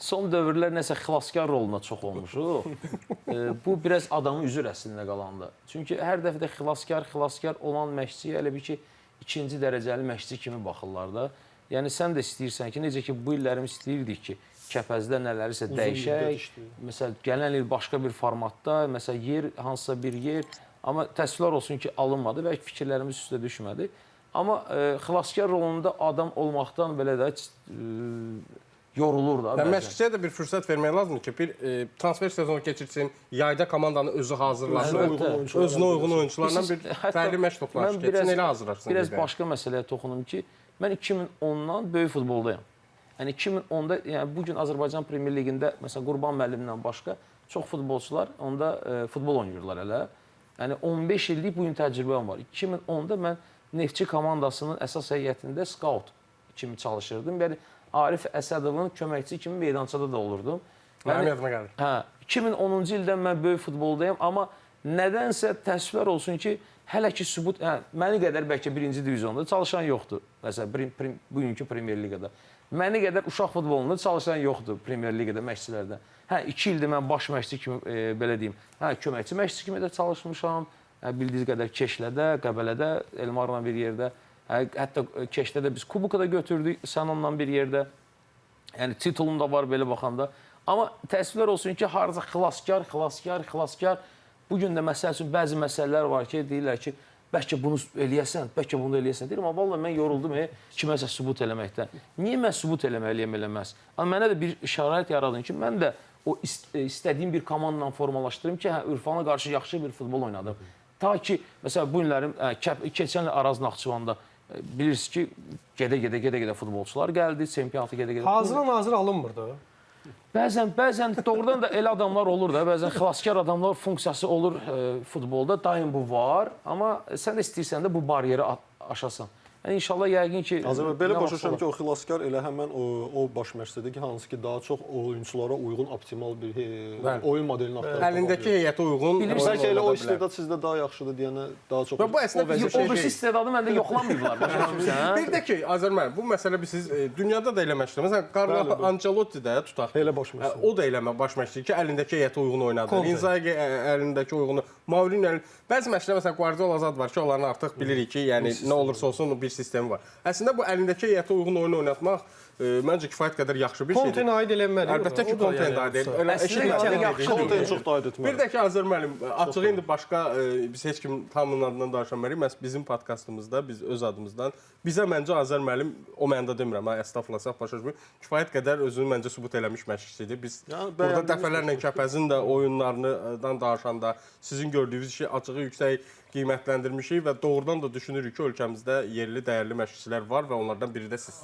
son dövrlər nəsə xilaskar roluna çox olmuşuq. Bu biraz adamın üzür əslində qalanda. Çünki hər dəfə də xilaskar olan məşqçiyə elə bir ki, ikinci dərəcəli məşqçi kimi baxırlar da. Yəni sən də istəyirsən ki, necə ki bu illərimiz istəyirdik ki, Kəpəzdə nələrisə dəyişək. Məsələn, gələn il başqa bir formatda, məsələn, yer, hansısa bir yer. Amma təəssüflər olsun ki, alınmadı. Bəlkə fikirlərimiz üstə düşmədi. Amma xilaskar rolunda adam olmaqdan belə də yorulur da. Məşqçiyə də bir fürsət vermək lazımdır ki, bir transfer sezonu keçirsin, yayda komandanı özü hazırlasın, özünə uyğun oyunçularla bir fərqli məşq toplanışı keçsin, elə hazırlarsın. Biraz başqa məsələyə toxunum ki, mən 2010-dan böyük futboldayam. Yəni 2010-da, yəni bugün Azərbaycan Premyer Liqində məsələn Qurban müəllimdən başqa çox futbolçular onda futbol oynayırlar hələ. Yəni 15 illik bu gün təcrübəm var. 2010-da mən Neftçi komandasının əsas heyətində skaut kimi çalışırdım. Yəni Arif Əsədovun köməkçisi kimi meydançada da olurdum. Mənim yadıma gəlir. Hə, 2010-cu ildən mən böyük futboldayam, amma nədənsə təəssüflər olsun ki, hələ ki sübut, məni qədər bəlkə birinci divizionda çalışan yoxdur. Məsələn, bugünkü Premyer Liqada. Məni qədər uşaq futbolunda çalışan yoxdur Premyer Liqada məşqçilərdən. Hə, 2 ildir mən baş məşqçi kimi, belə deyim, köməkçi məşqçi kimi də çalışmışam. Bildiyiniz qədər Keşlədə, Qəbələdə, Elmarla bir yerdə. Hətta Keşlədə biz kuboka da götürdük Sənonla bir yerdə. Yəni titulum da var belə baxanda. Amma təəssüflər olsun ki, harca xilaskar. Bugün də məsəl üçün bəzi məsələlər var ki, deyirlər ki, bəlkə bunu eləyəsən, bəlkə bunu eləyəsən. Deyirəm, amma vallahi mən yoruldum kiməsə sübut eləməkdən. Niyə mən sübut eləməliyəm, eləməz? Amma mənə də bir şərait yaradın ki, mən də o istədiyim bir komandla formalaşdırım ki, Ürfana qarşı yaxşı bir futbol oynadım. Ta ki, məsələn, bu günlərim, keçən il Araz Naxçıvanda bilirsiniz ki, gedə-gedə futbolçular gəldi, çempionatı gedə-gedə. Hazır alınmırdı. Bəzən doğrudan da elə adamlar olur da, bəzən xilaskar adamlar funksiyası olur futbolda, daim bu var. Amma sən də istəyirsən də bu bariyeri aşasan. Yəni inşallah yəqin ki... Azərbaycan belə başa düşürəm ki, o xilaskar elə həmən o baş məşqçidir ki, hansı ki daha çox oyunçulara uyğun optimal bir oyun modelini axtarır. Əlindəki heyətə uyğun. Bəlkə elə o istedad sizdə daha yaxşıdır deyənə daha çox. Və bu əslində o birisi istedadı məndə yoxlamayıblar. Bir də ki, Azərbaycan, bu məsələ siz dünyada da elə məşqçidir. Məsələn, Carlo Ancelotti də tutaq. Elə baş məşqçi. O da elə baş məşqçidir ki, əlindəki heyətə uyğun oynadı. Inzaghi əlindəki uyğunu. Mourinho bəzi məşqçilər məsələn Guardiola zad var ki, onların artıq bilirik ki, yəni nə olursa olsun bir sistemi var. Əslində bu əlindəki heyətə uyğun oyun oynatmaq məncə kifayət qədər yaxşı bir şeydir. Kontenə aid eləməli. Əlbəttə ki, kontenə aid deyil. Konten çox da aid etməli. Bir də ki, Azər müəllim, açığı indi başqa biz heç kim hamının adından danışamayıq. Məhz bizim podkastımızda biz öz adımızdan bizə məncə Azər müəllim o mənada demirəm, əstəğfurullah, səhv başa düşmür. Kifayət qədər özünü məncə sübut eləmiş məşqçidir. Biz burada dəfələrlə Kəpəzin də oyunlarından danışanda sizin gördüyünüz işi açığı yüksək qiymətləndirmişik və doğrudan da düşünürük ki, ölkəmizdə yerli, dəyərli məşqçilər var və onlardan biri də sizsiniz.